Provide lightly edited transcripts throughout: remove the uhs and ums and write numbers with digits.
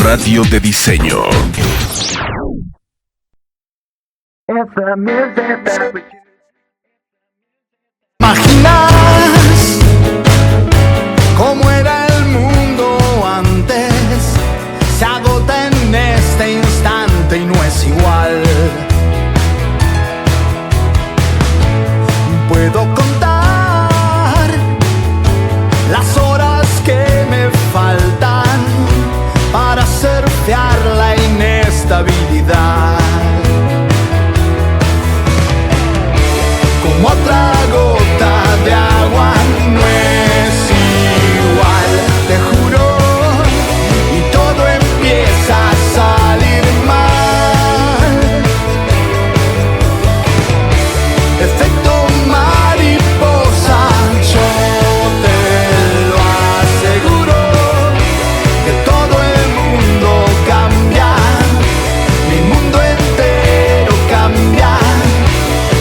radio de diseño. ¿Imaginas cómo era el mundo antes? Se agota en este instante y no es igual. Puedo contar las horas que me faltan para surfear la inestabilidad. Como otra gota de agua no es igual, te juro, y todo empieza a salir mal. Efecto mariposa, yo te lo aseguro, que todo el mundo cambia, mi mundo entero cambia,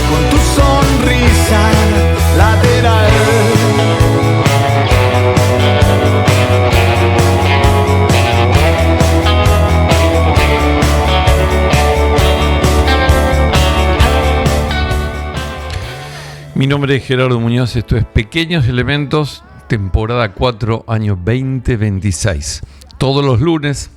con tu sonrisa lateral. Mi nombre es Gerardo Muñoz, esto es Pequeños Elementos, temporada 4, año 2026. Todos los lunes,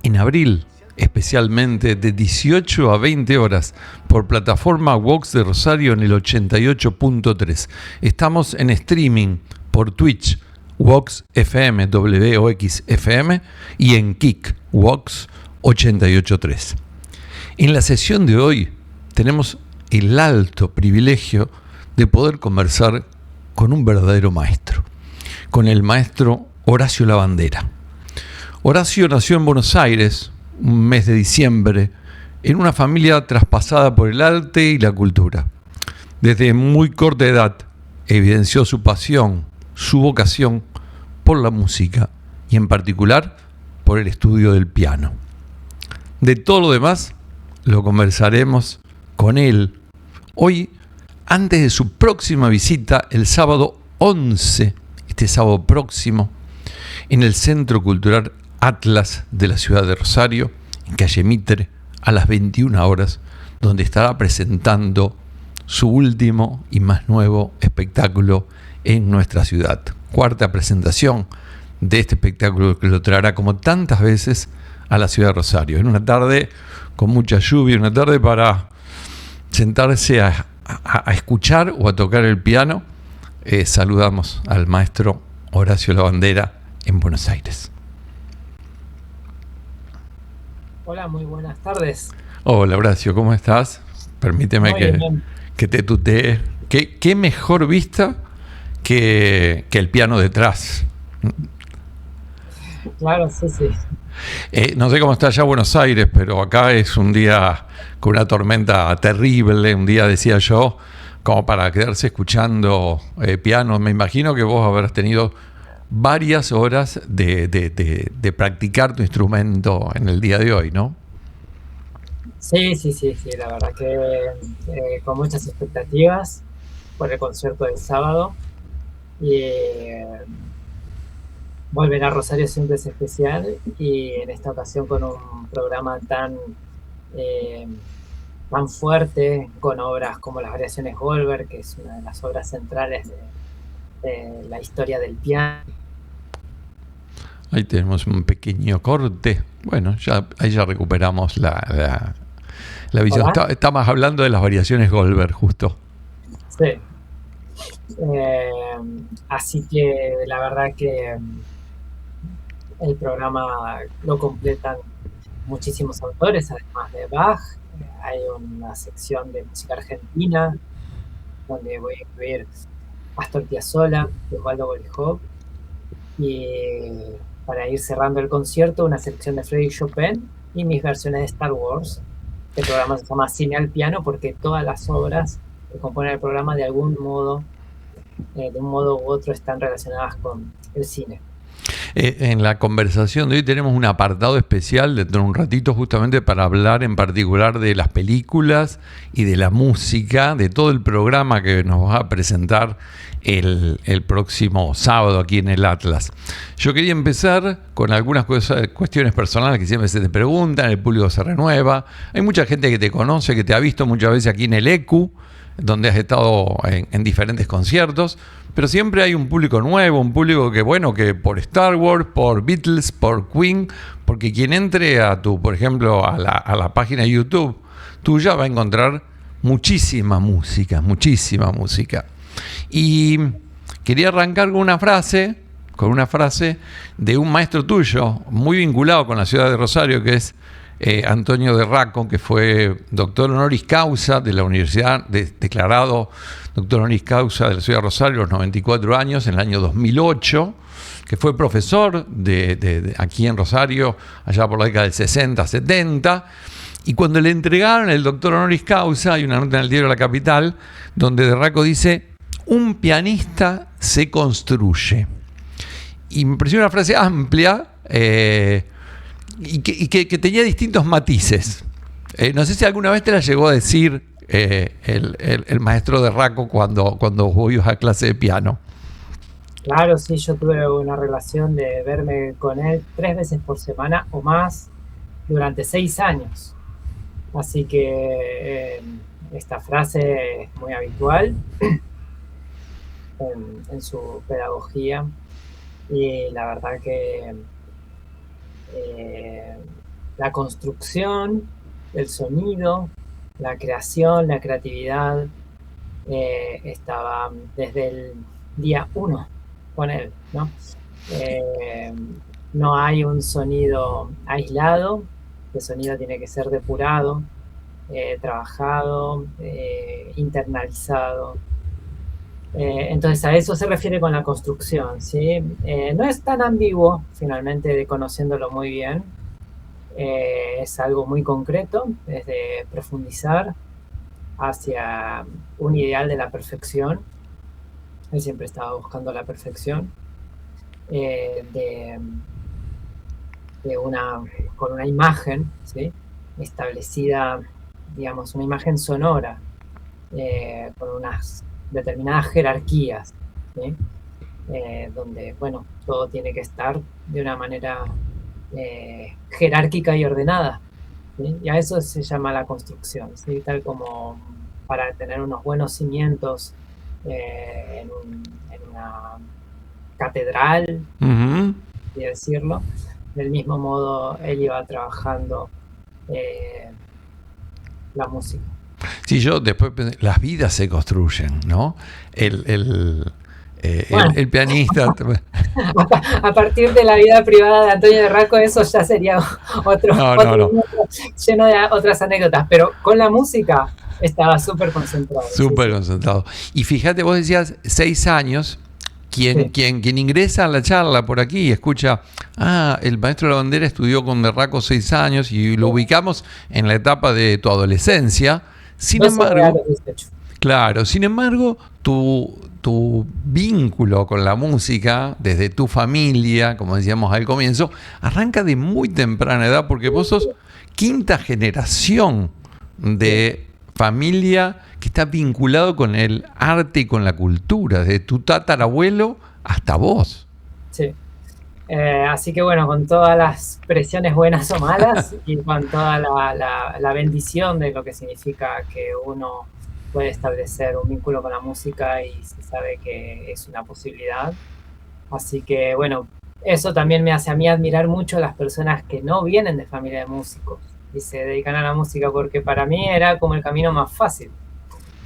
en abril, especialmente de 18 a 20 horas, por plataforma Vox de Rosario en el 88.3. Estamos en streaming por Twitch, Vox FM, WOX FM, y en Kik, Vox 88.3. En la sesión de hoy tenemos el alto privilegio de poder conversar con un verdadero maestro, con el maestro Horacio Lavandera. Horacio nació en Buenos Aires, un mes de diciembre, en una familia traspasada por el arte y la cultura. Desde muy corta edad evidenció su pasión, su vocación por la música y en particular por el estudio del piano. De todo lo demás lo conversaremos con él hoy, antes de su próxima visita el sábado 11, este sábado próximo, en el Centro Cultural Atlas de la ciudad de Rosario, en calle Mitre, a las 21 horas, donde estará presentando su último y más nuevo espectáculo en nuestra ciudad. Cuarta presentación de este espectáculo que lo traerá como tantas veces a la ciudad de Rosario. En una tarde con mucha lluvia, una tarde para sentarse a escuchar o a tocar el piano. Saludamos al maestro Horacio Lavandera en Buenos Aires. Hola, muy buenas tardes. Hola Horacio, ¿cómo estás? Permíteme que te tutee. ¿Qué mejor vista que el piano detrás? Claro, sí. No sé cómo está allá Buenos Aires, pero acá es un día con una tormenta terrible, un día, decía yo, como para quedarse escuchando piano. Me imagino que vos habrás tenido varias horas de practicar tu instrumento en el día de hoy, ¿no? Sí, la verdad que con muchas expectativas por el concierto del sábado. Y volver a Rosario siempre es especial, y en esta ocasión con un programa tan fuerte, con obras como las Variaciones Goldberg, que es una de las obras centrales de la historia del piano. Ahí tenemos un pequeño corte. Bueno, ahí ya recuperamos la visión. Estamos hablando de las Variaciones Goldberg, justo. Sí. Así que la verdad que el programa lo completan muchísimos autores, además de Bach. Hay una sección de música argentina donde voy a incluir Astor Piazzolla, Osvaldo Golijov, y para ir cerrando el concierto, una selección de Frédéric Chopin y mis versiones de Star Wars. El programa se llama Cine al Piano porque todas las obras que componen el programa de algún modo, de un modo u otro, están relacionadas con el cine. En la conversación de hoy tenemos un apartado especial dentro de un ratito justamente para hablar en particular de las películas y de la música, de todo el programa que nos va a presentar el próximo sábado aquí en el Atlas. Yo quería empezar con algunas cuestiones personales que siempre se te preguntan, el público se renueva, hay mucha gente que te conoce, que te ha visto muchas veces aquí en el ECU, donde has estado en diferentes conciertos, pero siempre hay un público nuevo, un público que, bueno, que por Star Wars, por Beatles, por Queen, porque quien entre a por ejemplo, a la página de YouTube tuya va a encontrar muchísima música. Y quería arrancar con una frase de un maestro tuyo, muy vinculado con la ciudad de Rosario, que es Antonio de Racco, que fue doctor honoris causa de la universidad, declarado doctor honoris causa de la ciudad de Rosario a los 94 años, en el año 2008, que fue profesor de aquí en Rosario, allá por la década del 60, 70, y cuando le entregaron el doctor honoris causa, hay una nota en el diario La Capital, donde de Racco dice: un pianista se construye. Y me pareció una frase amplia, y que tenía distintos matices. No sé si alguna vez te la llegó a decir el maestro de Racco cuando vos ibas a clase de piano. Claro, sí, yo tuve una relación de verme con él 3 veces por semana o más durante 6 años. Así que esta frase es muy habitual en su pedagogía, y la verdad que la construcción, el sonido, la creación, la creatividad estaba desde el día 1 con él, ¿no? No hay un sonido aislado, el sonido tiene que ser depurado, trabajado, internalizado. Entonces a eso se refiere con la construcción, ¿sí? No es tan ambiguo, finalmente, conociéndolo muy bien. Es algo muy concreto, es de profundizar hacia un ideal de la perfección. Él siempre estaba buscando la perfección, con una imagen, ¿sí?, establecida, digamos, una imagen sonora, con unas determinadas jerarquías, ¿sí? Donde, bueno, todo tiene que estar de una manera jerárquica y ordenada, ¿sí? Y a eso se llama la construcción, ¿sí? Tal como para tener unos buenos cimientos en una catedral, y decirlo, del mismo modo él iba trabajando la música. Sí, yo después pensé, las vidas se construyen, ¿no? El pianista. A partir de la vida privada de Antonio de Racco, eso ya sería otro lleno de otras anécdotas, pero con la música estaba súper concentrado. Súper concentrado. Y fíjate, vos decías 6 años. Quien ingresa a la charla por aquí y escucha, el maestro de la bandera estudió con de Racco 6 años y lo ubicamos en la etapa de tu adolescencia. Sin embargo, tu vínculo con la música, desde tu familia, como decíamos al comienzo, arranca de muy temprana edad, porque vos sos 5ª generación de familia que está vinculado con el arte y con la cultura, desde tu tatarabuelo hasta vos. Sí. Así que bueno, con todas las presiones buenas o malas y con toda la bendición de lo que significa que uno puede establecer un vínculo con la música y se sabe que es una posibilidad. Así que bueno, eso también me hace a mí admirar mucho a las personas que no vienen de familia de músicos y se dedican a la música, porque para mí era como el camino más fácil.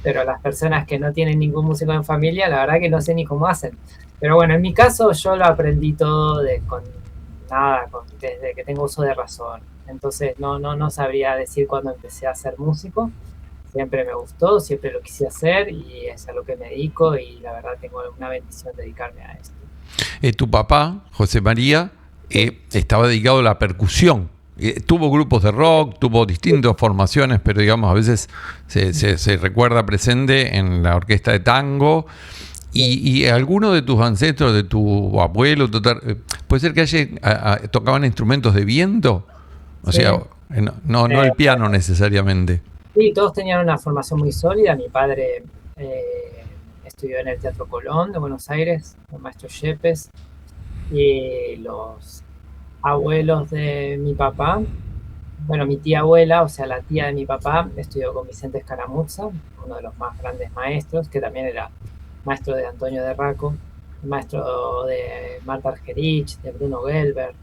Pero las personas que no tienen ningún músico en familia, la verdad que no sé ni cómo hacen. Pero bueno, en mi caso yo lo aprendí todo desde que tengo uso de razón. Entonces no sabría decir cuándo empecé a ser músico. Siempre me gustó, siempre lo quise hacer y es a lo que me dedico, y la verdad tengo una bendición dedicarme a esto. Tu papá, José María, estaba dedicado a la percusión. Tuvo grupos de rock, tuvo distintas formaciones, pero digamos a veces se recuerda presente en la orquesta de tango. ¿Y alguno de tus ancestros, de tu abuelo, puede ser que tocaban instrumentos de viento? O Sí. sea, no el piano necesariamente. Sí, todos tenían una formación muy sólida. Mi padre estudió en el Teatro Colón de Buenos Aires, con maestro Yepes, y los abuelos de mi papá, bueno, mi tía abuela, o sea, la tía de mi papá, estudió con Vicente Escaramuzza, uno de los más grandes maestros, que también era maestro de Antonio de Raco, maestro de Marta Argerich, de Bruno Gelber,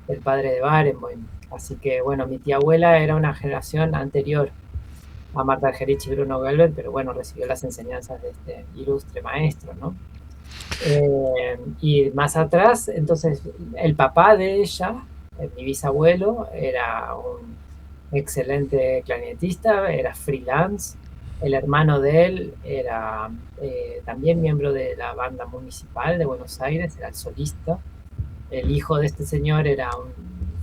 el padre de Barenboim. Así que, bueno, mi tía abuela era una generación anterior a Marta Argerich y Bruno Gelber, pero bueno, recibió las enseñanzas de este ilustre maestro, ¿no? Y más atrás, entonces, el papá de ella, mi bisabuelo, era un excelente clarinetista, era freelance. El hermano de él era también miembro de la banda municipal de Buenos Aires, era el solista. El hijo de este señor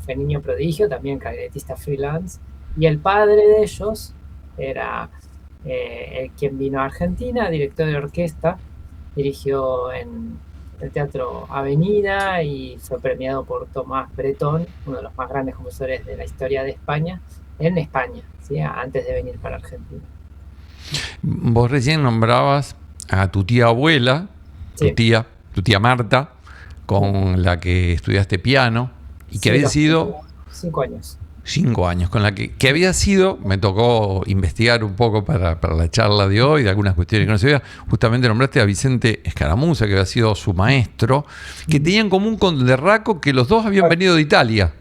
fue niño prodigio, también clarinetista freelance. Y el padre de ellos era quien vino a Argentina, director de orquesta, dirigió en el Teatro Avenida y fue premiado por Tomás Bretón, uno de los más grandes compositores de la historia de España, en España, ¿sí? Antes de venir para Argentina. Vos recién nombrabas a tu tía abuela, Sí. tu tía Marta, con la que estudiaste piano, y que había sido 5 años. 5 años, con la que había sido, me tocó investigar un poco para la charla de hoy, de algunas cuestiones que no se veía, justamente nombraste a Vicente Escaramuzza, que había sido su maestro, que tenía en común con De Raco que los dos habían venido de Italia.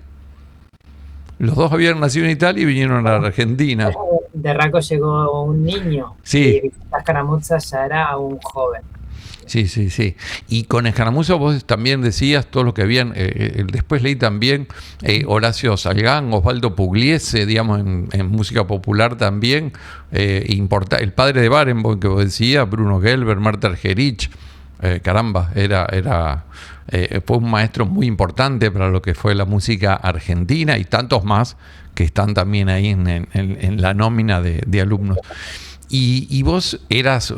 Los dos habían nacido en Italia y vinieron a la Argentina. De Raco llegó un niño, Sí. Y Vicente Escaramuzza ya era un joven. Sí. Y con Escaramuzza vos también decías todo lo que habían, después leí también Horacio Salgán, Osvaldo Pugliese, digamos, en música popular también, el padre de Barenboim que vos decías, Bruno Gelber, Marta Argerich, caramba, fue un maestro muy importante para lo que fue la música argentina y tantos más que están también ahí en la nómina de alumnos. Y vos eras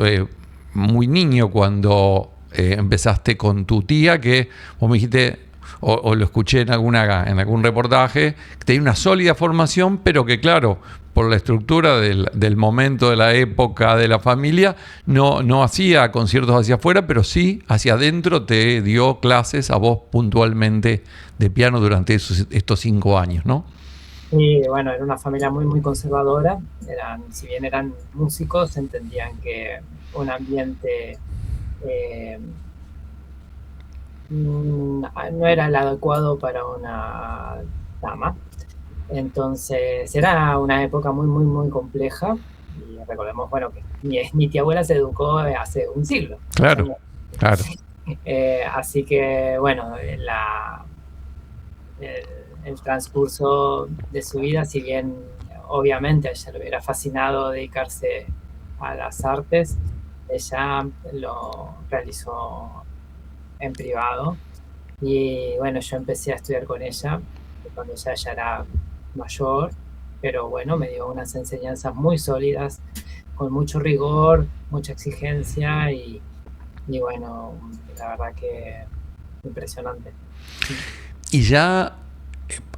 muy niño cuando empezaste con tu tía, que vos me dijiste, o lo escuché en algún reportaje, que tenía una sólida formación, pero que claro, por la estructura del momento, de la época, de la familia, no hacía conciertos hacia afuera, pero sí hacia adentro te dio clases a vos puntualmente de piano durante estos 5 años, ¿no? Y bueno, era una familia muy, muy conservadora. Si bien eran músicos, entendían que un ambiente no era el adecuado para una dama. Entonces era una época muy, muy, muy compleja. Y recordemos, bueno, que mi tía abuela se educó hace un siglo. Claro. Así que, bueno, el transcurso de su vida, si bien obviamente a ella le hubiera fascinado dedicarse a las artes, ella lo realizó en privado. Y bueno, yo empecé a estudiar con ella cuando ella ya era mayor, pero bueno, me dio unas enseñanzas muy sólidas, con mucho rigor, mucha exigencia y bueno, la verdad que impresionante. Y ya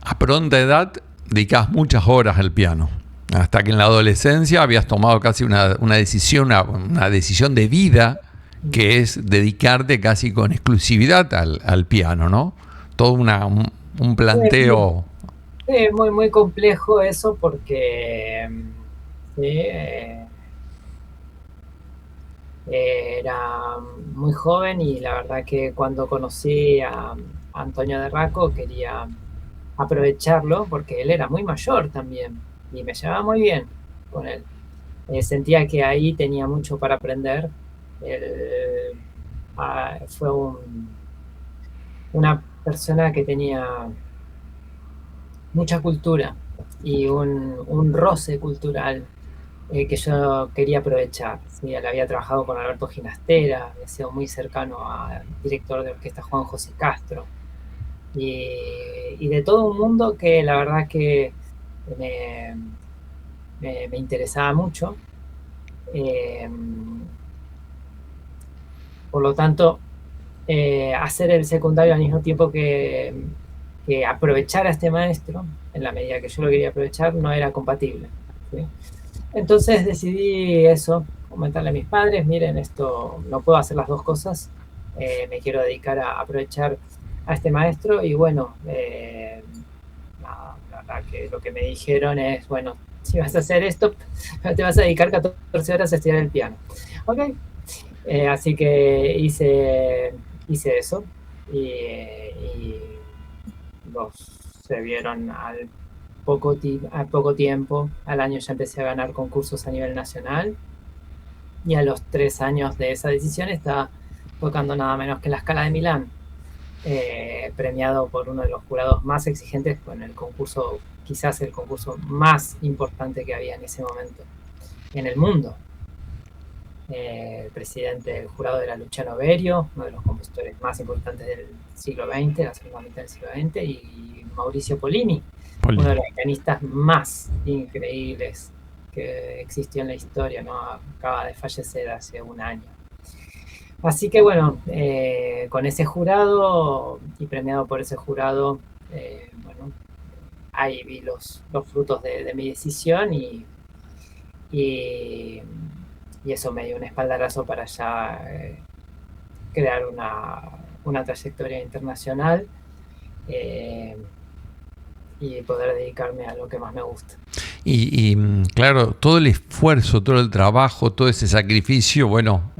a pronta edad dedicabas muchas horas al piano, hasta que en la adolescencia habías tomado casi una decisión de vida, que es dedicarte casi con exclusividad al piano, ¿no? Todo un planteo. Sí, muy, muy complejo eso porque era muy joven y la verdad que cuando conocí a Antonio de Raco quería aprovecharlo porque él era muy mayor también y me llevaba muy bien con él. Sentía que ahí tenía mucho para aprender. Fue una persona que tenía mucha cultura y un roce cultural que yo quería aprovechar. ¿Sí? Él había trabajado con Alberto Ginastera, había sido muy cercano al director de orquesta Juan José Castro, y de todo un mundo que la verdad que me interesaba mucho. Por lo tanto, hacer el secundario al mismo tiempo que aprovechar a este maestro, en la medida que yo lo quería aprovechar, no era compatible, ¿sí? Entonces decidí eso, comentarle a mis padres, miren, esto no puedo hacer las dos cosas, me quiero dedicar a aprovechar a este maestro y bueno, nada, la verdad que lo que me dijeron es, bueno, si vas a hacer esto, te vas a dedicar 14 horas a estudiar el piano. Ok, así que hice eso y los se vieron al poco tiempo. Al año ya empecé a ganar concursos a nivel nacional y a los 3 años de esa decisión estaba tocando nada menos que la Scala de Milán, premiado por uno de los jurados más exigentes con el concurso, quizás el concurso más importante que había en ese momento en el mundo. El presidente del jurado era Luciano Berio, uno de los compositores más importantes del siglo XX, la segunda mitad del siglo XX, y Mauricio Pollini, uno de los pianistas más increíbles que existió en la historia, ¿no? Acaba de fallecer hace un año. Así que bueno, con ese jurado y premiado por ese jurado, bueno, ahí vi los frutos de mi decisión y eso me dio un espaldarazo para ya crear una trayectoria internacional y poder dedicarme a lo que más me gusta. Y claro, todo el esfuerzo, todo el trabajo, todo ese sacrificio, bueno,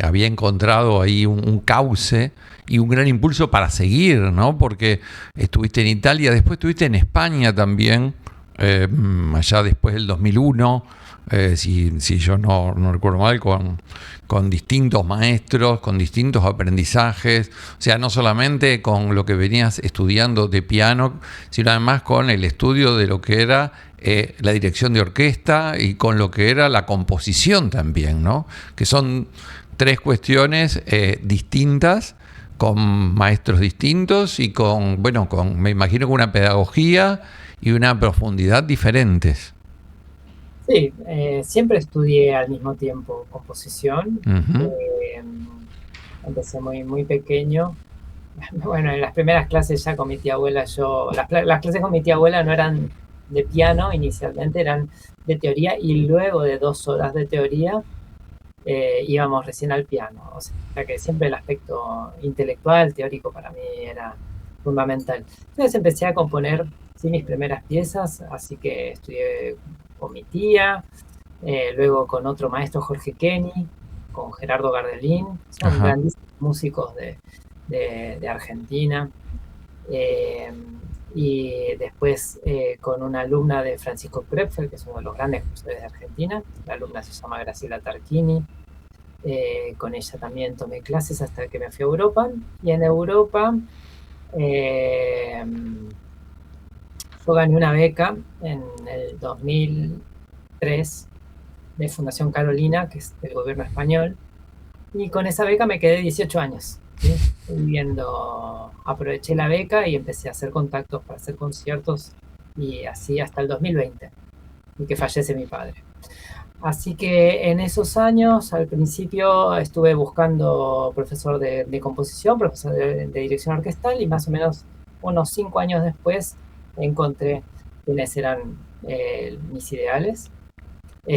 había encontrado ahí un cauce y un gran impulso para seguir, ¿no? Porque estuviste en Italia, después estuviste en España también, allá después del 2001, si yo no recuerdo mal, con distintos maestros, con distintos aprendizajes, o sea, no solamente con lo que venías estudiando de piano, sino además con el estudio de lo que era la dirección de orquesta y con lo que era la composición también, ¿no? Que son 3 cuestiones distintas, con maestros distintos y me imagino con una pedagogía y una profundidad diferentes. Sí, siempre estudié al mismo tiempo composición. Empecé muy pequeño. Bueno, en las primeras clases ya con mi tía abuela, las clases con mi tía abuela no eran de piano inicialmente, eran de teoría, y luego de 2 horas de teoría íbamos recién al piano. O sea que siempre el aspecto intelectual, teórico para mí era fundamental. Entonces empecé a componer mis primeras piezas, así que estudié con mi tía, luego con otro maestro, Jorge Kenny, con Gerardo Gardelín, son grandísimos músicos de Argentina, y después con una alumna de Francisco Krepfer, que es uno de los grandes compositores de Argentina. La alumna se llama Graciela Tarquini. Con ella también tomé clases hasta que me fui a Europa, y en Europa yo gané una beca en el 2003 de Fundación Carolina, que es del gobierno español, y con esa beca me quedé 18 años, ¿sí? Aproveché la beca y empecé a hacer contactos para hacer conciertos, y así hasta el 2020, y que fallece mi padre. Así que en esos años, al principio, estuve buscando profesor de composición, profesor de dirección orquestal, y más o menos unos 5 años después encontré quiénes eran mis ideales.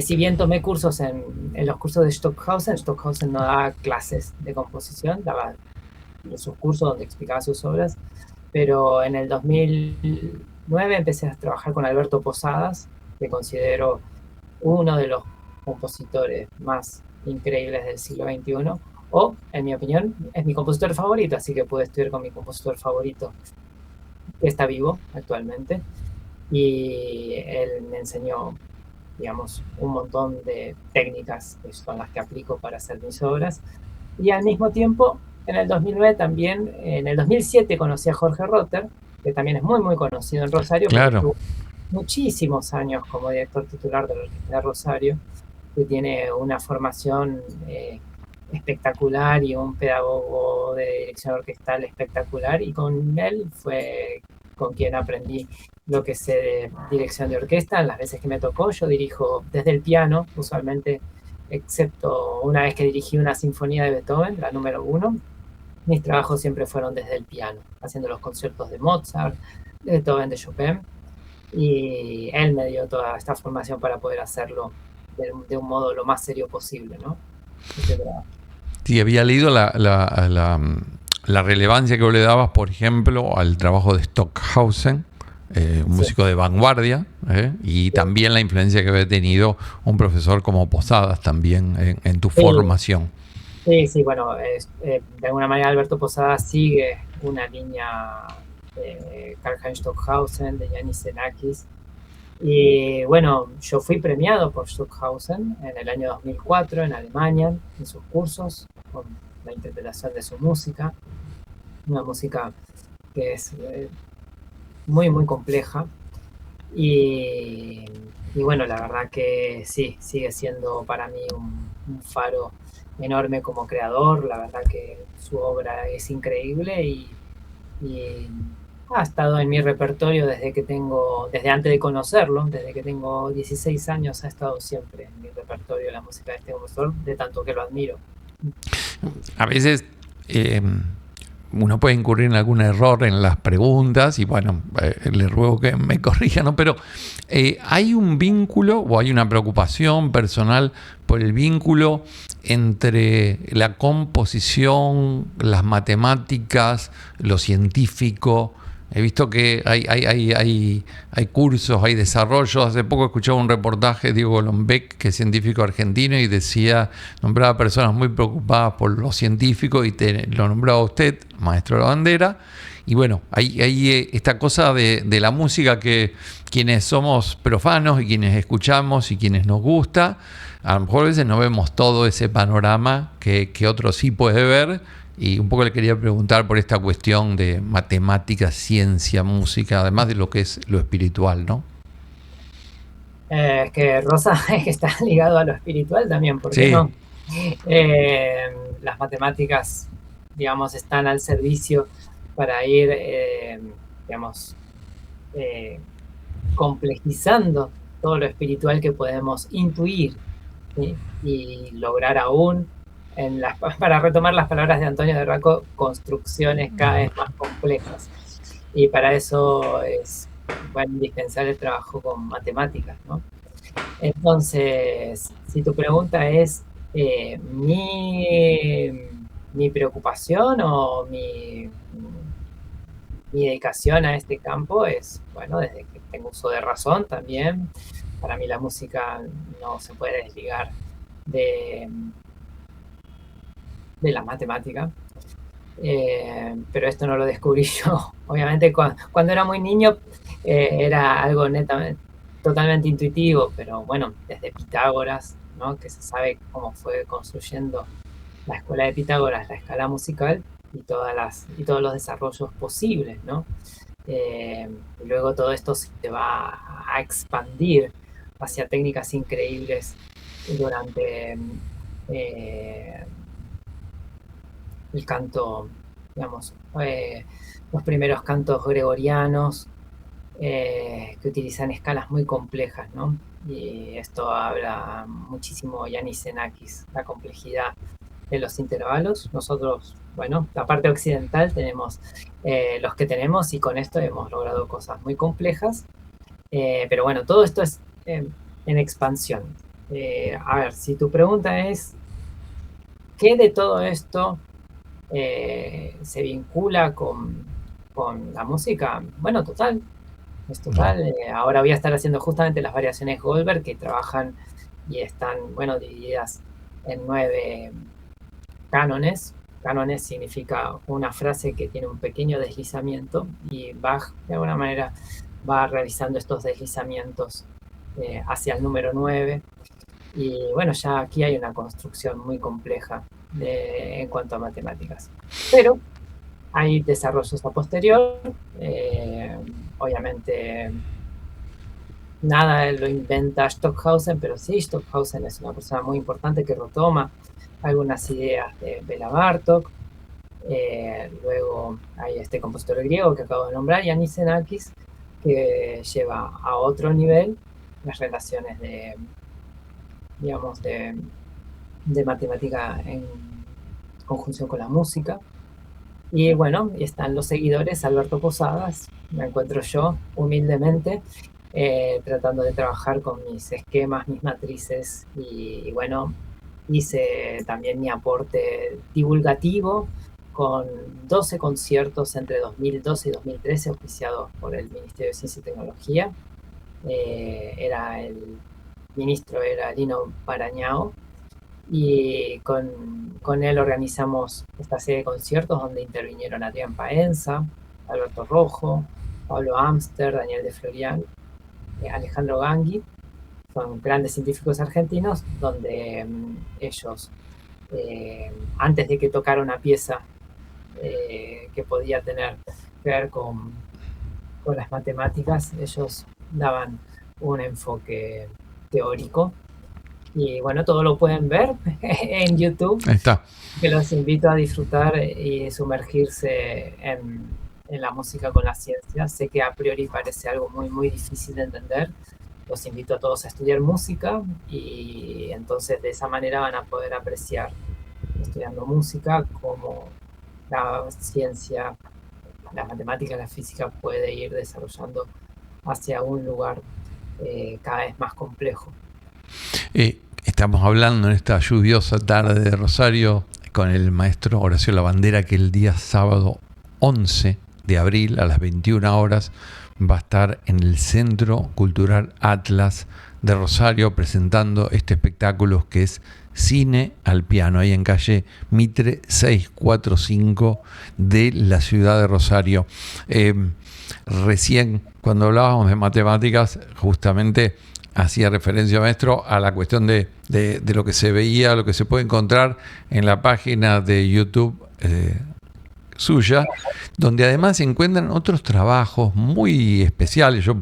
Si bien tomé cursos en los cursos de Stockhausen no daba clases de composición, daba sus cursos donde explicaba sus obras, pero en el 2009 empecé a trabajar con Alberto Posadas, que considero uno de los compositores más increíbles del siglo XXI, o, en mi opinión, es mi compositor favorito, así que pude estudiar con mi compositor favorito, que está vivo actualmente, y él me enseñó, digamos, un montón de técnicas que son las que aplico para hacer mis obras. Y al mismo tiempo, en el 2009 también, en el 2007 conocí a Jorge Rotter, que también es muy conocido en Rosario. Claro. Estuvo muchísimos años como director titular de la Orquesta de Rosario, que tiene una formación espectacular y un pedagogo de dirección orquestal espectacular, y con él fue con quien aprendí lo que sé de dirección de orquesta. Las veces que me tocó, yo dirijo desde el piano, usualmente excepto una vez que dirigí una sinfonía de Beethoven, la número 1, mis trabajos siempre fueron desde el piano, haciendo los conciertos de Mozart, de Beethoven, de Chopin, y él me dio toda esta formación para poder hacerlo de un modo lo más serio posible, ¿no? Sí, había leído la relevancia que vos le dabas, por ejemplo, al trabajo de Stockhausen, un músico de vanguardia, y también la influencia que había tenido un profesor como Posadas también en tu formación. Sí, bueno, de alguna manera Alberto Posadas sigue una línea de Karl-Heinz Stockhausen, de Yanis Xenakis, y bueno, yo fui premiado por Stockhausen en el año 2004 en Alemania, en sus cursos, con la interpretación de su música, una música que es muy, muy compleja, y bueno, la verdad que sí, sigue siendo para mí un faro enorme como creador. La verdad que su obra es increíble y ha estado en mi repertorio desde antes de conocerlo, desde que tengo 16 años, ha estado siempre en mi repertorio la música de este compositor, de tanto que lo admiro. A veces uno puede incurrir en algún error en las preguntas y bueno, le ruego que me corrija, ¿no? Pero ¿hay un vínculo o hay una preocupación personal por el vínculo entre la composición, las matemáticas, lo científico? He visto que hay cursos, hay desarrollos. Hace poco escuchaba un reportaje de Diego Lombeck, que es científico argentino, y nombraba personas muy preocupadas por lo científico, y lo nombraba usted, maestro de la bandera. Y bueno, hay esta cosa de la música que quienes somos profanos y quienes escuchamos y quienes nos gusta, a lo mejor a veces no vemos todo ese panorama que otro sí puede ver. Y un poco le quería preguntar por esta cuestión de matemáticas, ciencia, música, además de lo que es lo espiritual, ¿no? Es que Rosa está ligado a lo espiritual también, ¿por qué Sí. no? Las matemáticas, digamos, están al servicio para ir, digamos, complejizando todo lo espiritual que podemos intuir, ¿sí? Y lograr aún, para retomar las palabras de Antonio de Raco, construcciones cada vez más complejas. Y para eso es indispensable el trabajo con matemáticas, ¿no? Entonces, si tu pregunta es mi preocupación o mi dedicación a este campo, es, bueno, desde que tengo uso de razón también. Para mí la música no se puede desligar de la matemática. Pero esto no lo descubrí yo. Obviamente cuando era muy niño era algo totalmente intuitivo, pero bueno, desde Pitágoras, ¿no? Que se sabe cómo fue construyendo la escuela de Pitágoras, la escala musical y todos los desarrollos posibles, ¿no? Y luego todo esto se va a expandir hacia técnicas increíbles durante el canto, digamos, los primeros cantos gregorianos que utilizan escalas muy complejas, ¿no? Y esto habla muchísimo Yanis Xenakis, la complejidad de los intervalos. Nosotros, bueno, la parte occidental tenemos los que tenemos, y con esto hemos logrado cosas muy complejas, pero bueno, todo esto es en expansión. A ver, si tu pregunta es ¿qué de todo esto se vincula con la música? Bueno, total, es total. Ahora voy a estar haciendo justamente las variaciones Goldberg, que trabajan y están, bueno, divididas en 9 cánones. Cánones significa una frase que tiene un pequeño deslizamiento, y Bach de alguna manera va realizando estos deslizamientos hacia el número 9. Y bueno, ya aquí hay una construcción muy compleja en cuanto a matemáticas. Pero hay desarrollos a posterior. Obviamente nada lo inventa Stockhausen, pero sí, Stockhausen es una persona muy importante que retoma algunas ideas de Béla Bartók. Luego hay este compositor griego que acabo de nombrar, Yanis Xenakis, que lleva a otro nivel las relaciones de de matemática en conjunción con la música. Y bueno, están los seguidores, Alberto Posadas, me encuentro yo humildemente tratando de trabajar con mis esquemas, mis matrices y bueno, hice también mi aporte divulgativo con 12 conciertos entre 2012 y 2013 auspiciados por el Ministerio de Ciencia y Tecnología. El ministro era Lino Parañao y con él organizamos esta serie de conciertos donde intervinieron Adrián Paenza, Alberto Rojo, Pablo Amster, Daniel de Florian, Alejandro Gangui. Son grandes científicos argentinos donde ellos, antes de que tocara una pieza que podía tener que ver con las matemáticas, ellos daban un enfoque teórico. Y bueno, todo lo pueden ver en YouTube. Ahí está. Que los invito a disfrutar y sumergirse en la música con la ciencia. Sé que a priori parece algo muy, muy difícil de entender. Los invito a todos a estudiar música y entonces de esa manera van a poder apreciar, estudiando música, cómo la ciencia, la matemática, la física puede ir desarrollando hacia un lugar cada vez más complejo. Estamos hablando en esta lluviosa tarde de Rosario con el maestro Horacio Lavandera, que el día sábado 11 de abril a las 21 horas va a estar en el Centro Cultural Atlas de Rosario presentando este espectáculo que es Cine al Piano, ahí en calle Mitre 645 de la ciudad de Rosario. Recién, cuando hablábamos de matemáticas, justamente hacía referencia, maestro, a la cuestión de lo que se veía, lo que se puede encontrar en la página de YouTube suya, donde además se encuentran otros trabajos muy especiales. Yo,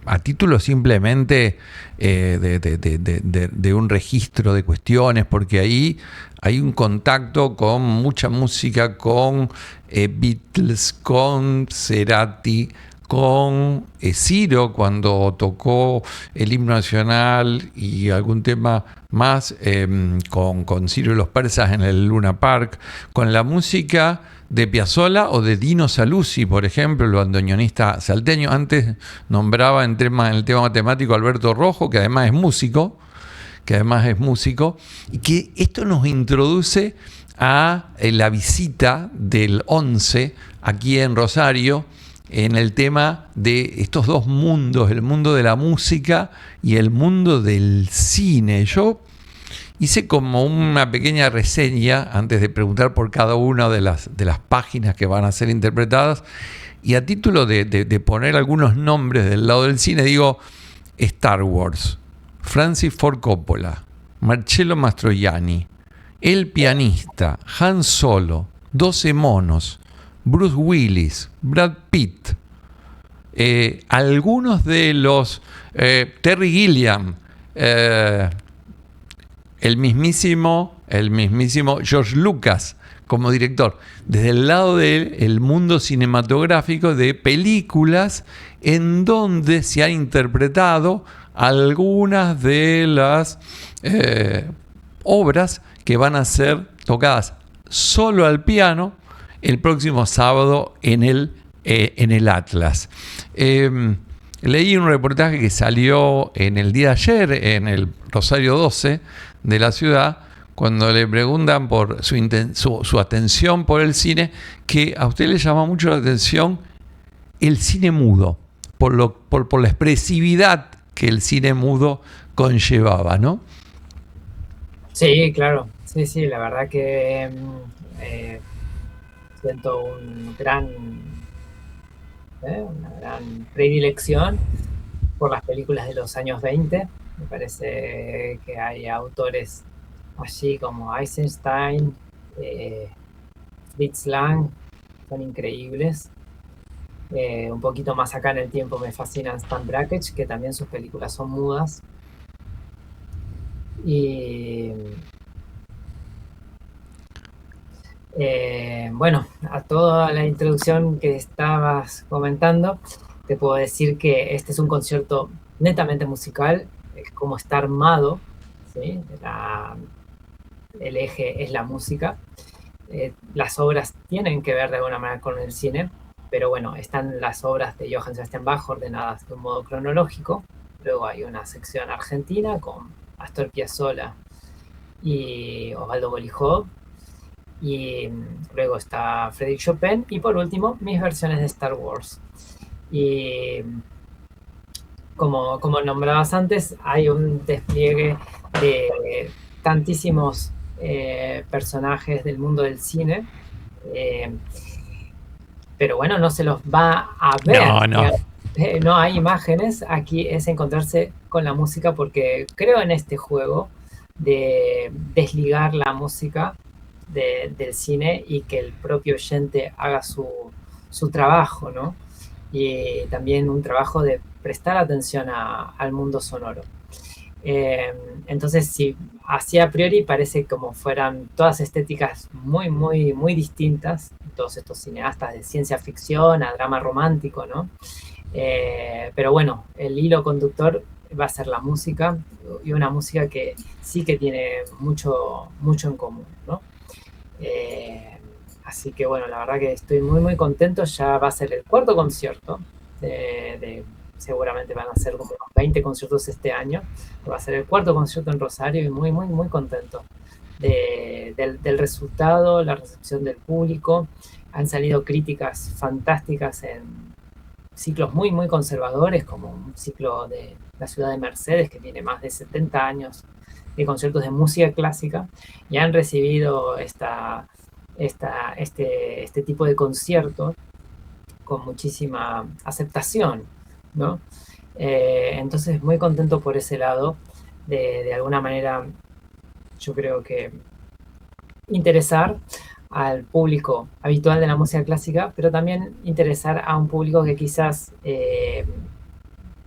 a título simplemente de un registro de cuestiones, porque ahí hay un contacto con mucha música, con Beatles, con Cerati, con Ciro cuando tocó el himno nacional y algún tema más, con Ciro y los persas en el Luna Park, con la música de Piazzolla o de Dino Saluzzi, por ejemplo, el bandoneonista salteño. Antes nombraba en el tema matemático Alberto Rojo, que además es músico, y que esto nos introduce a la visita del 11 aquí en Rosario, en el tema de estos dos mundos, el mundo de la música y el mundo del cine. Yo hice como una pequeña reseña antes de preguntar por cada una de las páginas que van a ser interpretadas, y a título de poner algunos nombres del lado del cine, digo: Star Wars, Francis Ford Coppola, Marcello Mastroianni, El pianista, Han Solo, 12 monos, Bruce Willis, Brad Pitt, algunos de los Terry Gilliam, el mismísimo George Lucas como director, desde el lado del mundo cinematográfico de películas en donde se han interpretado algunas de las obras que van a ser tocadas solo al piano el próximo sábado en el Atlas. Leí un reportaje que salió en el día de ayer en el Rosario 12 de la ciudad, cuando le preguntan por su atención por el cine, que a usted le llama mucho la atención el cine mudo, por la expresividad que el cine mudo conllevaba, ¿no? Sí, claro. Sí, la verdad que siento una gran predilección por las películas de los años 20. Me parece que hay autores allí como Eisenstein, Fritz Lang, son increíbles. Un poquito más acá en el tiempo me fascinan Stan Brakhage, que también sus películas son mudas. Y bueno, a toda la introducción que estabas comentando, te puedo decir que este es un concierto netamente musical, es como está armado, ¿sí? el eje es la música. Las obras tienen que ver de alguna manera con el cine, pero bueno, están las obras de Johann Sebastian Bach ordenadas de un modo cronológico. Luego hay una sección argentina con Astor Piazzolla y Osvaldo Golijov. Y luego está Frédéric Chopin. Y por último, mis versiones de Star Wars. Y como nombrabas antes, hay un despliegue de tantísimos personajes del mundo del cine. Pero bueno, no se los va a ver. No hay imágenes. Aquí es encontrarse con la música, porque creo en este juego de desligar la música del cine y que el propio oyente haga su trabajo, ¿no? Y también un trabajo de prestar atención al mundo sonoro. Entonces, sí, así a priori parece como fueran todas estéticas muy, muy, muy distintas, todos estos cineastas de ciencia ficción a drama romántico, ¿no? Pero bueno, el hilo conductor va a ser la música, y una música que sí que tiene mucho, mucho en común, ¿no? Así que bueno, la verdad que estoy muy, muy contento. Ya va a ser el cuarto concierto seguramente van a ser como 20 conciertos este año. Va a ser el cuarto concierto en Rosario y muy, muy, muy contento del resultado, la recepción del público. Han salido críticas fantásticas en ciclos muy, muy conservadores, como un ciclo de la ciudad de Mercedes, que tiene más de 70 años de conciertos de música clásica, y han recibido este tipo de conciertos con muchísima aceptación, ¿no? Entonces, muy contento por ese lado, de alguna manera, yo creo que interesar al público habitual de la música clásica, pero también interesar a un público que quizás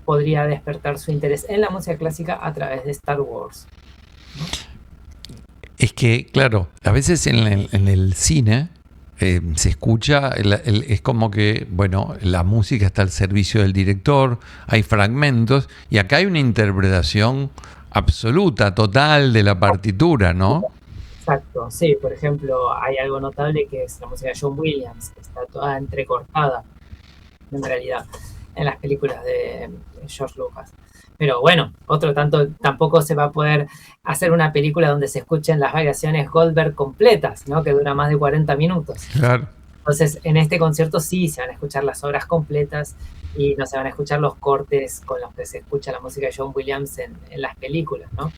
podría despertar su interés en la música clásica a través de Star Wars, ¿no? Es que, claro, a veces en el cine se escucha, es como que, bueno, la música está al servicio del director, hay fragmentos, y acá hay una interpretación absoluta, total de la partitura, ¿no? Exacto, sí, por ejemplo, hay algo notable que es la música de John Williams, que está toda entrecortada, en realidad, en las películas de George Lucas. Pero bueno, otro tanto, tampoco se va a poder hacer una película donde se escuchen las variaciones Goldberg completas, ¿no? Que dura más de 40 minutos. Claro. Entonces, en este concierto sí se van a escuchar las obras completas y no se van a escuchar los cortes con los que se escucha la música de John Williams en las películas, ¿no?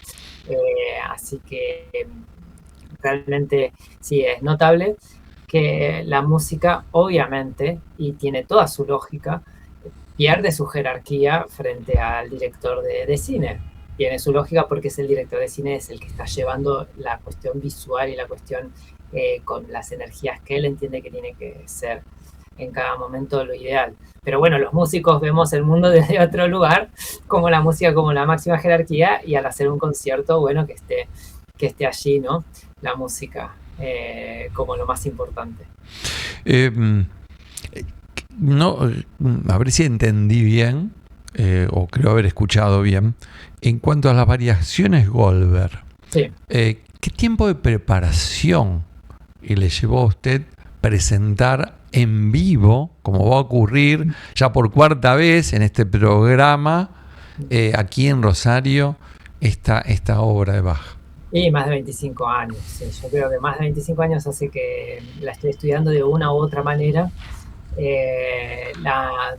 Así que realmente sí es notable que la música, obviamente, y tiene toda su lógica, pierde su jerarquía frente al director de cine. Tiene su lógica porque es el director de cine, es el que está llevando la cuestión visual y la cuestión con las energías que él entiende que tiene que ser en cada momento lo ideal. Pero bueno, los músicos vemos el mundo desde otro lugar, como la música como la máxima jerarquía, y al hacer un concierto, bueno, que esté allí, ¿no? La música como lo más importante. No, a ver si entendí bien, o creo haber escuchado bien, en cuanto a las variaciones Goldberg. Sí. ¿Qué tiempo de preparación le llevó a usted presentar en vivo, como va a ocurrir ya por cuarta vez en este programa, aquí en Rosario, esta obra de Bach? Y más de 25 años, sí. Yo creo que más de 25 años hace que la estoy estudiando de una u otra manera.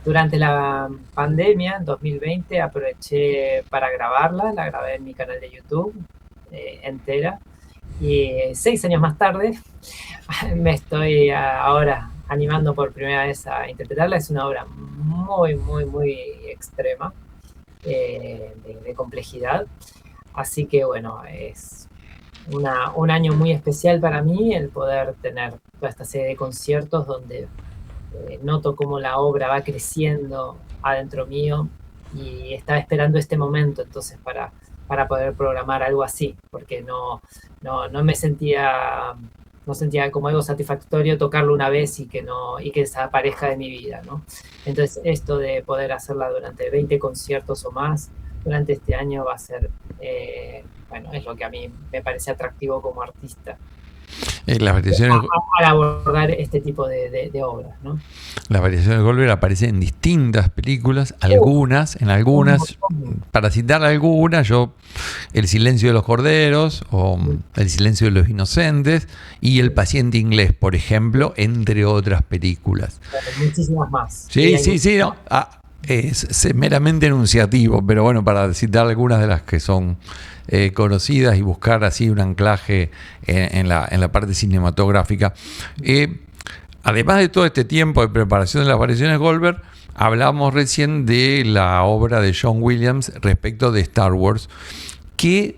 Durante la pandemia, en 2020, aproveché para grabarla, la grabé en mi canal de YouTube entera, y 6 años más tarde me estoy ahora animando por primera vez a interpretarla. Es una obra muy, muy, muy extrema de complejidad, así que bueno, es un año muy especial para mí el poder tener toda esta serie de conciertos donde noto cómo la obra va creciendo adentro mío, y estaba esperando este momento entonces para poder programar algo así, porque no me sentía como algo satisfactorio tocarlo una vez y que desaparezca de mi vida, ¿no? Entonces esto de poder hacerla durante 20 conciertos o más durante este año va a ser bueno, es lo que a mí me parece atractivo como artista Las variaciones, al abordar este tipo de obras, ¿no? las variaciones de Goldberg aparecen en distintas películas, en Un algunas, montón. para citar algunas, El silencio de los corderos, o El silencio de los inocentes, y El paciente inglés, por ejemplo, entre otras películas. Muchísimas más. Sí, Hay sí, sí, no. Es meramente enunciativo, pero bueno, para citar algunas de las que son conocidas y buscar así un anclaje en la parte cinematográfica. Además de todo este tiempo de preparación de las variaciones de Goldberg, hablamos recién de la obra de John Williams respecto de Star Wars, que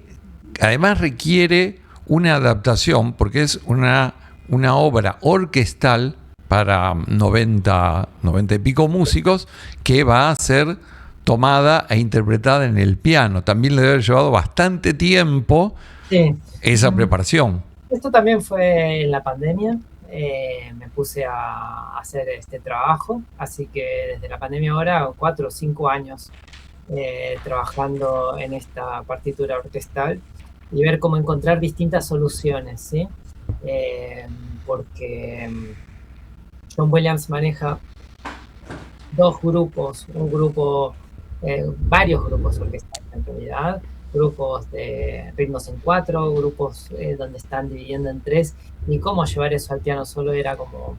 además requiere una adaptación, porque es una obra orquestal para 90 y pico músicos, que va a ser tomada e interpretada en el piano. También le debe haber llevado bastante tiempo Sí. esa preparación. Esto también fue en la pandemia. Me puse a hacer este trabajo, así que desde la pandemia ahora, 4 o 5 años trabajando en esta partitura orquestal y ver cómo encontrar distintas soluciones, ¿sí? Porque John Williams maneja dos grupos, varios grupos orquestales en realidad, grupos de ritmos en 4, grupos donde están dividiendo en 3, y cómo llevar eso al piano solo era como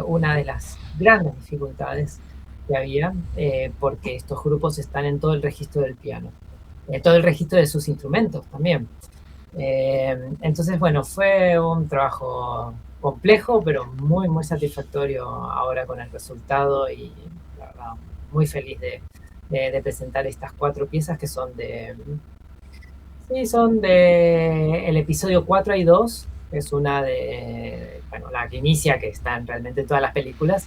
una de las grandes dificultades que había, porque estos grupos están en todo el registro del piano, todo el registro de sus instrumentos también. Entonces, bueno, fue un trabajo complejo, pero muy, muy satisfactorio ahora con el resultado, y la verdad, muy feliz de presentar estas 4 piezas que son son de el episodio 4 y 2, que es una de, bueno, la que inicia, que está en realmente todas las películas,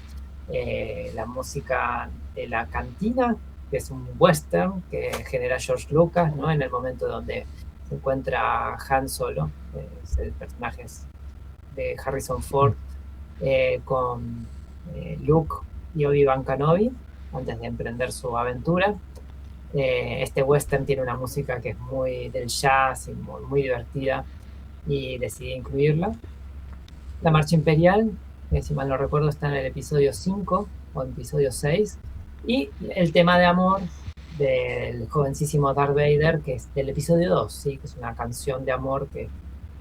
la música de la cantina, que es un western que genera George Lucas, ¿no? En el momento donde se encuentra Han Solo, es el personaje de Harrison Ford, con Luke y Obi-Wan Kenobi, antes de emprender su aventura. Este western tiene una música que es muy del jazz y muy, muy divertida, y decidí incluirla. La marcha imperial, que si mal no recuerdo está en el episodio 5 o episodio 6, y el tema de amor del jovencísimo Darth Vader, que es del episodio 2, ¿sí? Que es una canción de amor que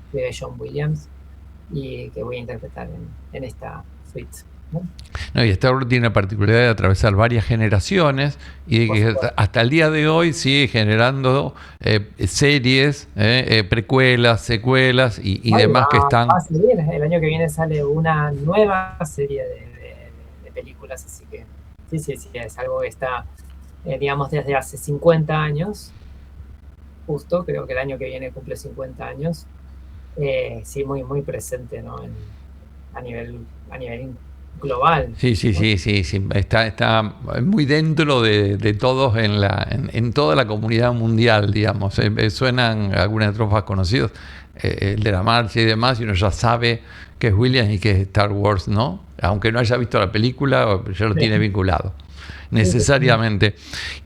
escribe John Williams y que voy a interpretar en esta suite, ¿no? No, y Star Wars tiene la particularidad de atravesar varias generaciones y de que hasta el día de hoy sigue generando series, precuelas, secuelas y demás que están... Va a seguir. El año que viene sale una nueva serie de películas, así que sí, es algo que está, digamos, desde hace 50 años, justo, creo que el año que viene cumple 50 años, sí, muy, muy presente, ¿no? A nivel global. Sí. Está muy dentro de todos en toda la comunidad mundial, digamos. Suenan algunas trofas conocidas, el de la marcha y demás, y uno ya sabe que es Williams y que es Star Wars, ¿no? Aunque no haya visto la película, ya lo tiene vinculado, necesariamente.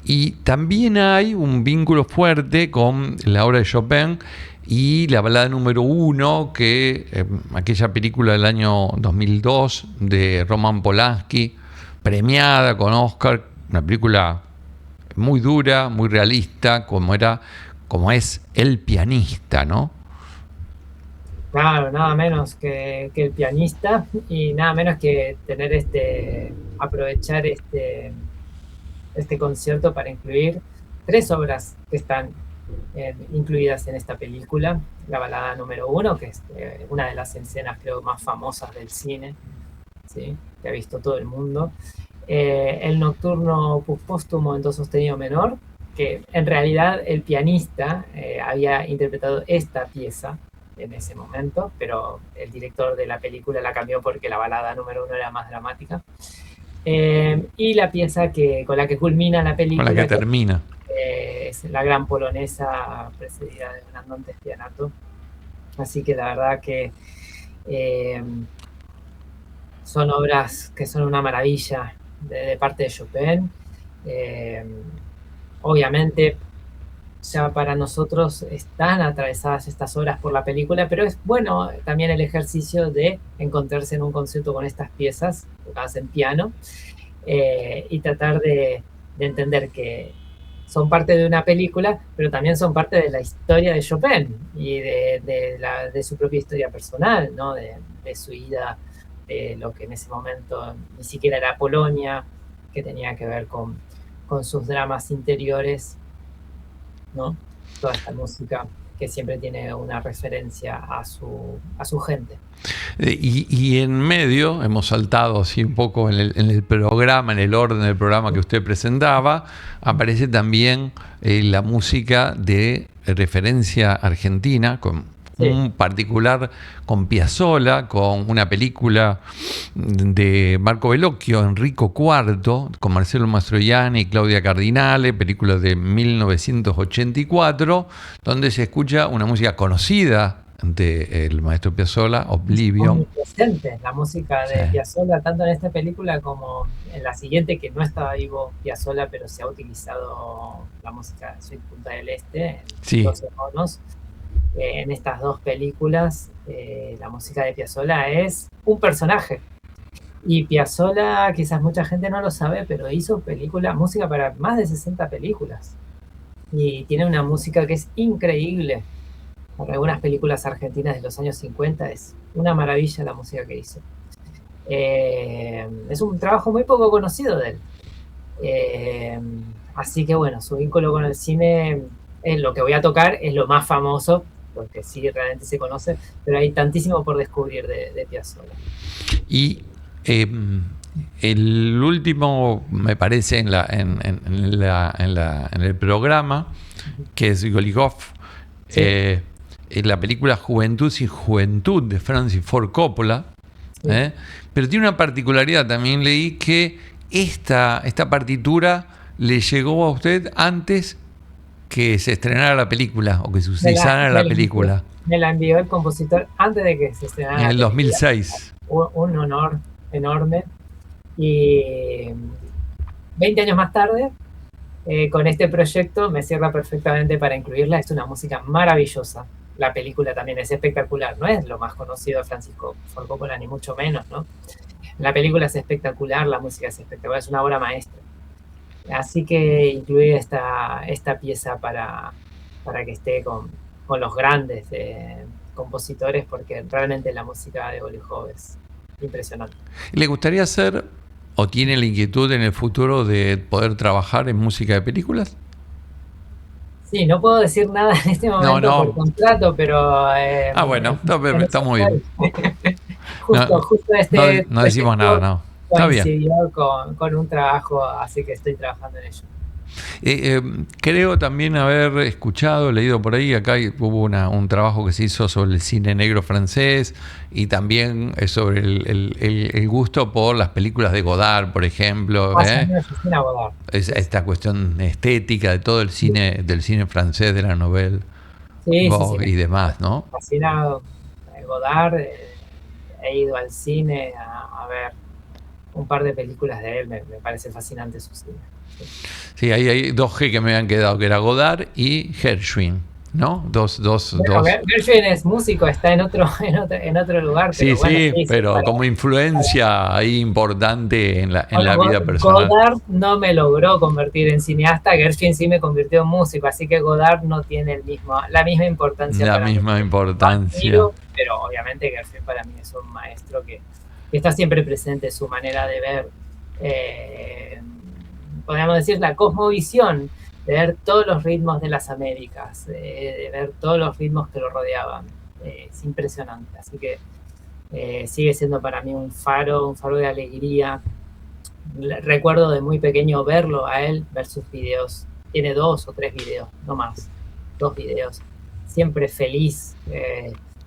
Y también hay un vínculo fuerte con la obra de Chopin y la balada número 1, que aquella película del año 2002 de Roman Polanski, premiada con Oscar, una película muy dura, muy realista, como es El pianista, ¿no? Claro, nada menos que el pianista, y nada menos que tener aprovechar este concierto para incluir 3 obras que están incluidas en esta película. La balada número 1, que es una de las escenas creo más famosas del cine, ¿sí? Que ha visto todo el mundo. El nocturno póstumo en do sostenido menor, que en realidad el pianista había interpretado esta pieza en ese momento, pero el director de la película la cambió porque la balada número 1 era más dramática. Y la pieza con la que culmina la película, con la que termina, es la gran polonesa precedida de un andante spianato. Así que la verdad que son obras que son una maravilla de parte de Chopin. Obviamente ya para nosotros están atravesadas estas obras por la película, pero es bueno también el ejercicio de encontrarse en un concierto con estas piezas tocadas en piano y tratar de entender que son parte de una película, pero también son parte de la historia de Chopin y de su propia historia personal, ¿no? De su ida, de lo que en ese momento ni siquiera era Polonia, que tenía que ver con sus dramas interiores, ¿no? Toda esta música que siempre tiene una referencia a su gente. Y en medio, hemos saltado así un poco en el programa, en el orden del programa que usted presentaba, aparece también la música de referencia argentina, con un particular con Piazzolla, con una película de Marco Bellocchio, Enrico IV, con Marcello Mastroianni y Claudia Cardinale, película de 1984, donde se escucha una música conocida del maestro Piazzolla, Oblivion. Muy presente la música de Piazzolla, tanto en esta película como en la siguiente, que no estaba vivo Piazzolla, pero se ha utilizado la música de Suite Punta del Este, en 12 monos. En estas dos películas, la música de Piazzolla es un personaje. Y Piazzolla, quizás mucha gente no lo sabe, pero hizo música para más de 60 películas. Y tiene una música que es increíble. Para algunas películas argentinas de los años 50 es una maravilla la música que hizo. Es un trabajo muy poco conocido de él. Así que bueno, su vínculo con el cine, lo que voy a tocar es lo más famoso, porque sí realmente se conoce, pero hay tantísimo por descubrir de Piazzolla. Y el último, me parece, en el programa, que es Goligov, en la película Juventud sin Juventud de Francis Ford Coppola, pero tiene una particularidad, también leí que esta partitura le llegó a usted antes que se estrenara la película o que se utilizara la película. Me la envió el compositor antes de que se estrenara. En el 2006. Un honor enorme. Y 20 años más tarde, con este proyecto me cierra perfectamente para incluirla. Es una música maravillosa. La película también es espectacular. No es lo más conocido de Francisco Ford Coppola, ni mucho menos, ¿no? La película es espectacular, la música es espectacular, es una obra maestra. Así que incluí esta pieza para que esté con los grandes compositores, porque realmente la música de Golijov es impresionante. ¿Le gustaría hacer o tiene la inquietud en el futuro de poder trabajar en música de películas? Sí, no puedo decir nada en este momento por contrato, pero... bueno, está muy bien. justo no decimos nada, no. Coincidió con un trabajo, así que estoy trabajando en ello. Creo también haber escuchado, leído por ahí, acá hubo un trabajo que se hizo sobre el cine negro francés y también sobre el gusto por las películas de Godard, por ejemplo. Godard. Esta cuestión estética de todo el cine, del cine francés, de la novela y demás, ¿no? Fascinado. Godard, he ido al cine a ver un par de películas de él, me parece fascinante su cine. Sí, hay dos G que me habían quedado, que era Godard y Gershwin, ¿no? Dos. Gershwin es músico, está en otro lugar. Pero pero como influencia ahí importante en la vida personal. Godard no me logró convertir en cineasta, Gershwin sí me convirtió en músico, así que Godard no tiene la misma importancia. Pero obviamente Gershwin para mí es un maestro que está siempre presente, su manera de ver, podríamos decir, la cosmovisión, de ver todos los ritmos de las Américas, de ver todos los ritmos que lo rodeaban. Es impresionante, así que sigue siendo para mí un faro de alegría. Recuerdo de muy pequeño verlo a él, ver sus videos. Tiene 2 o 3 videos, no más, 2 videos. Siempre feliz,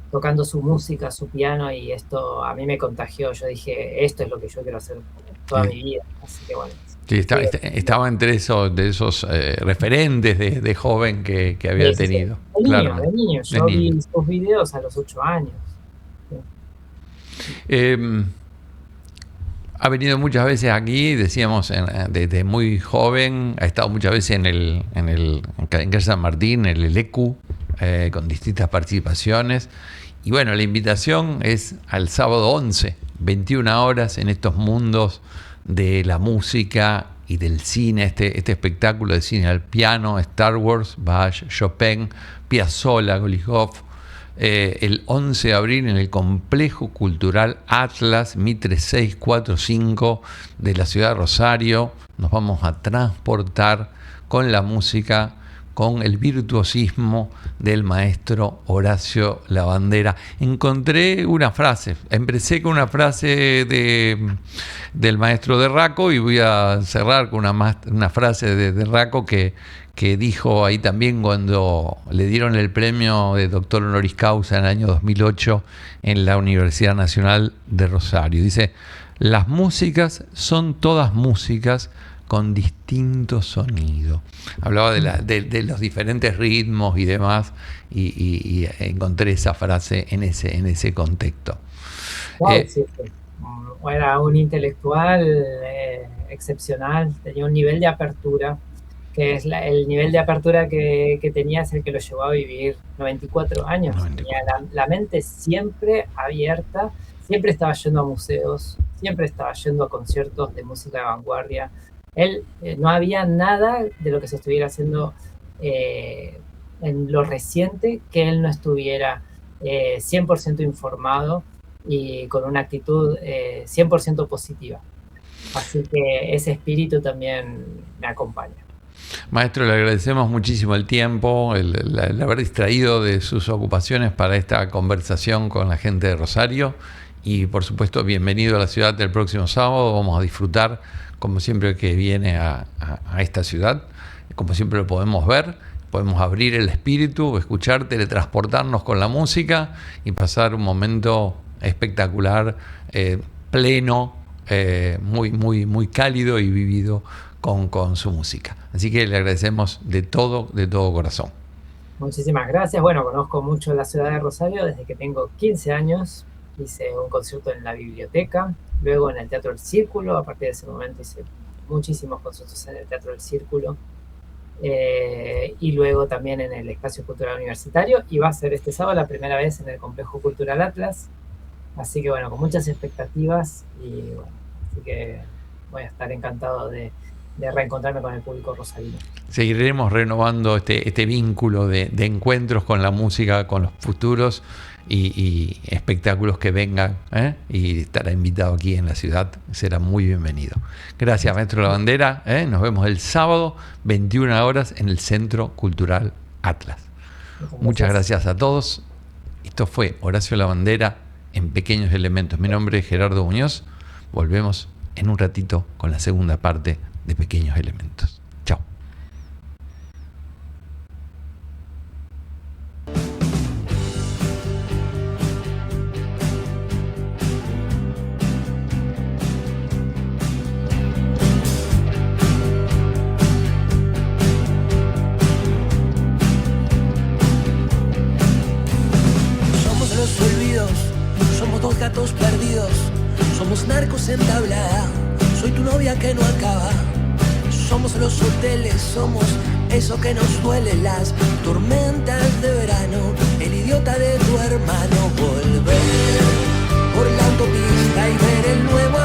tocando su música, su piano, y esto a mí me contagió. Yo dije, esto es lo que yo quiero hacer toda mi vida. Así que bueno. Sí, estaba entre de esos referentes de joven que había tenido. De niño. Yo vi sus videos a los 8 años. Ha venido muchas veces aquí, decíamos, desde muy joven, ha estado muchas veces en Calle San Martín, en el ECU, con distintas participaciones. Y bueno, la invitación es al sábado 11, 21 horas, en estos mundos de la música y del cine, este espectáculo de cine al piano, Star Wars, Bach, Chopin, Piazzolla, Golijov, el 11 de abril en el Complejo Cultural Atlas, Mitre 645 de la ciudad de Rosario. Nos vamos a transportar con la música, con el virtuosismo del maestro Horacio Lavandera. Encontré una frase, empecé con una frase del maestro de Raco y voy a cerrar con una frase de Raco que dijo ahí también cuando le dieron el premio de doctor honoris causa en el año 2008 en la Universidad Nacional de Rosario. Dice: las músicas son todas músicas con distinto sonido. Hablaba de los diferentes ritmos y demás, y encontré esa frase en ese contexto. Wow, sí. Era un intelectual excepcional, tenía un nivel de apertura, que es el nivel de apertura que tenía es el que lo llevó a vivir 94 años. Tenía la mente siempre abierta, siempre estaba yendo a museos, siempre estaba yendo a conciertos de música de vanguardia. Él, no había nada de lo que se estuviera haciendo en lo reciente que él no estuviera 100% informado y con una actitud 100% positiva. Así que ese espíritu también me acompaña. Maestro, le agradecemos muchísimo el tiempo, el haber distraído de sus ocupaciones para esta conversación con la gente de Rosario. Y por supuesto, bienvenido a la ciudad del próximo sábado. Vamos a disfrutar, como siempre que viene a esta ciudad. Como siempre lo podemos ver, podemos abrir el espíritu, escuchar, teletransportarnos con la música y pasar un momento espectacular, pleno, muy cálido y vivido con su música. Así que le agradecemos de todo corazón. Muchísimas gracias. Bueno, conozco mucho la ciudad de Rosario desde que tengo 15 años. Hice un concierto en la biblioteca, luego en el Teatro del Círculo. A partir de ese momento hice muchísimos conciertos en el Teatro del Círculo, y luego también en el Espacio Cultural Universitario, y va a ser este sábado la primera vez en el Complejo Cultural Atlas. Así que bueno, con muchas expectativas, y bueno, así que voy a estar encantado de reencontrarme con el público rosarino. Seguiremos renovando este vínculo de encuentros con la música, con los futuros y espectáculos que vengan, y estará invitado aquí en la ciudad, será muy bienvenido. Gracias, maestro Lavandera. Nos vemos el sábado, 21 horas, en el Centro Cultural Atlas. Muchas gracias a todos. Esto fue Horacio Lavandera en Pequeños Elementos. Mi nombre es Gerardo Muñoz. Volvemos en un ratito con la segunda parte de Pequeños Elementos. Chao. Somos los olvidos, somos dos gatos perdidos, somos narcos en tablada, soy tu novia que no acaba. Somos los hoteles, somos eso que nos duele, las tormentas de verano, el idiota de tu hermano. Volver por la autopista y ver el nuevo